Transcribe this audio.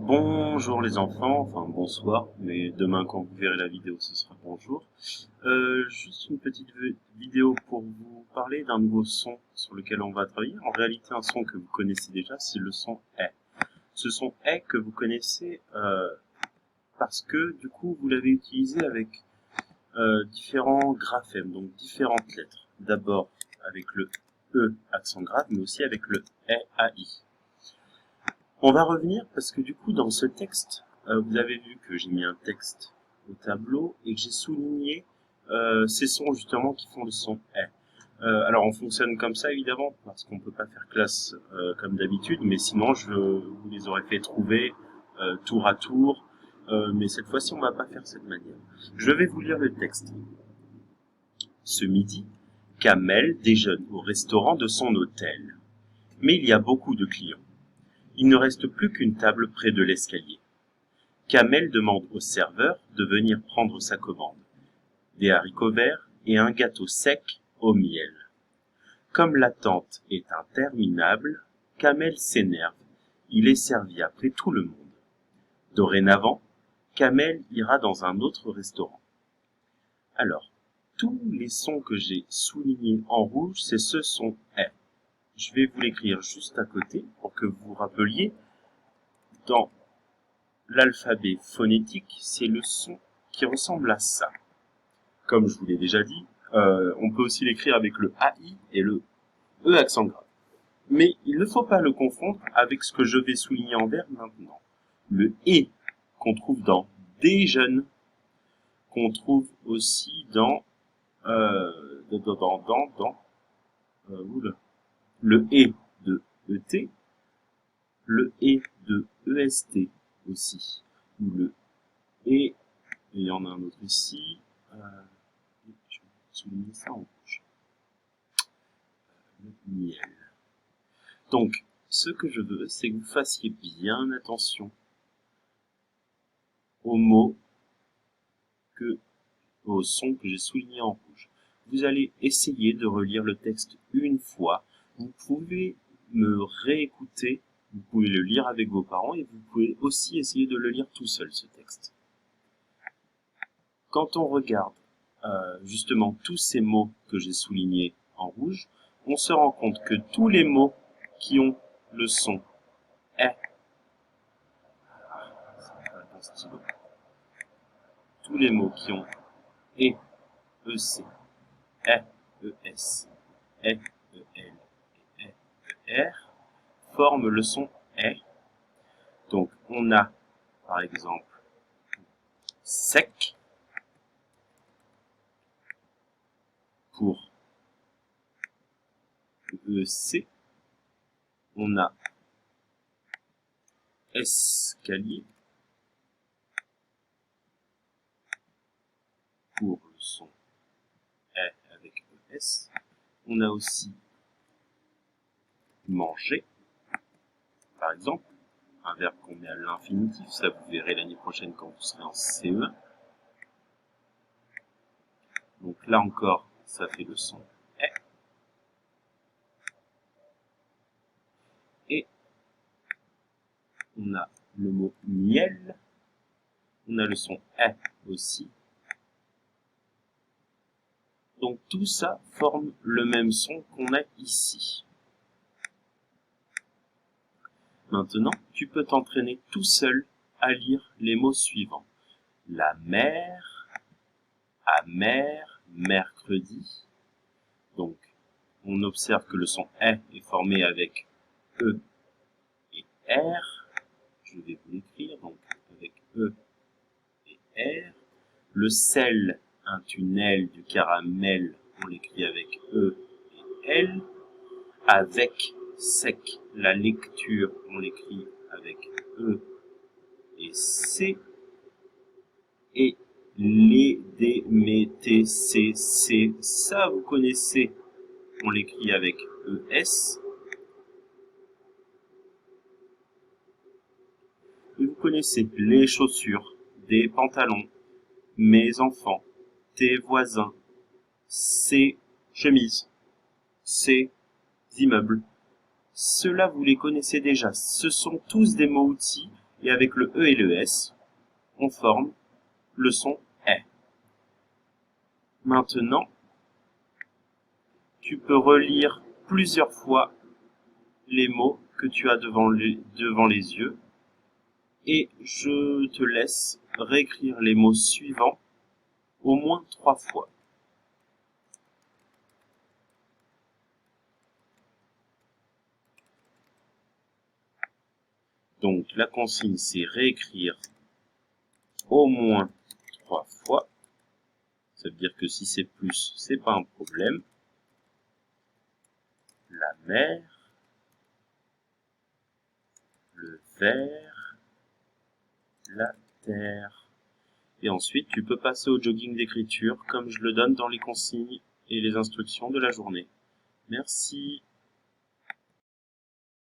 Bonjour les enfants, enfin bonsoir, mais demain quand vous verrez la vidéo ce sera bonjour. Juste une petite vidéo pour vous parler d'un nouveau son sur lequel on va travailler. En réalité un son que vous connaissez déjà, c'est le son est. Ce son est que vous connaissez parce que du coup vous l'avez utilisé avec différents graphèmes, donc différentes lettres. D'abord avec le E accent grave, mais aussi avec le AI. On va revenir parce que du coup dans ce texte, vous avez vu que j'ai mis un texte au tableau et que j'ai souligné ces sons justement qui font le son est. Alors on fonctionne comme ça évidemment parce qu'on peut pas faire classe comme d'habitude, mais sinon je vous les aurais fait trouver tour à tour. Mais cette fois-ci on va pas faire cette manière. Je vais vous lire le texte. Ce midi, Kamel déjeune au restaurant de son hôtel. Mais il y a beaucoup de clients. Il ne reste plus qu'une table près de l'escalier. Kamel demande au serveur de venir prendre sa commande. Des haricots verts et un gâteau sec au miel. Comme l'attente est interminable, Kamel s'énerve. Il est servi après tout le monde. Dorénavant, Kamel ira dans un autre restaurant. Alors, tous les sons que j'ai soulignés en rouge, c'est ce son est. Je vais vous l'écrire juste à côté pour que vous vous rappeliez. Dans l'alphabet phonétique, c'est le son qui ressemble à ça. Comme je vous l'ai déjà dit, on peut aussi l'écrire avec le AI et le E accent grave. Mais il ne faut pas le confondre avec ce que je vais souligner en vert maintenant. Le E qu'on trouve dans déjeune, qu'on trouve aussi dans le E de ET, le E de EST aussi, ou le E, et il y en a un autre ici, je vais souligner ça en rouge, le miel. Donc, ce que je veux, c'est que vous fassiez bien attention aux mots aux sons que j'ai soulignés en rouge. Vous allez essayer de relire le texte une fois. Vous pouvez me réécouter, vous pouvez le lire avec vos parents et vous pouvez aussi essayer de le lire tout seul, ce texte. Quand on regarde justement tous ces mots que j'ai soulignés en rouge, on se rend compte que tous les mots qui ont le son est, tous les mots qui ont e, ec, es, e, el et r forment le son est. Donc on a par exemple sec pour EC, on a escalier pour le son est avec ES, on a aussi manger, par exemple, un verbe qu'on met à l'infinitif, ça vous verrez l'année prochaine quand vous serez en CE1. Donc là encore, ça fait le son est. Et on a le mot miel, on a le son est aussi. Donc tout ça forme le même son qu'on a ici. Maintenant, tu peux t'entraîner tout seul à lire les mots suivants. La mer, amère, mercredi. Donc, on observe que le son est formé avec E et R. Je vais vous l'écrire, donc avec E et R. Le sel, un tunnel, du caramel, on l'écrit avec E et L. Avec sec, la lecture, on l'écrit avec E et C. Et les, des, mes, t, c, c, ça vous connaissez, on l'écrit avec ES. Et vous connaissez les chaussures, des pantalons, mes enfants, tes voisins, ces chemises, ces immeubles. Ceux-là, vous les connaissez déjà. Ce sont tous des mots-outils et avec le E et le S, on forme le son est. Maintenant, tu peux relire plusieurs fois les mots que tu as devant les yeux et je te laisse réécrire les mots suivants au moins 3 fois. Donc la consigne c'est réécrire au moins 3 fois. Ça veut dire que si c'est plus, c'est pas un problème. La mer, le verre, la terre. Et ensuite, tu peux passer au jogging d'écriture comme je le donne dans les consignes et les instructions de la journée. Merci.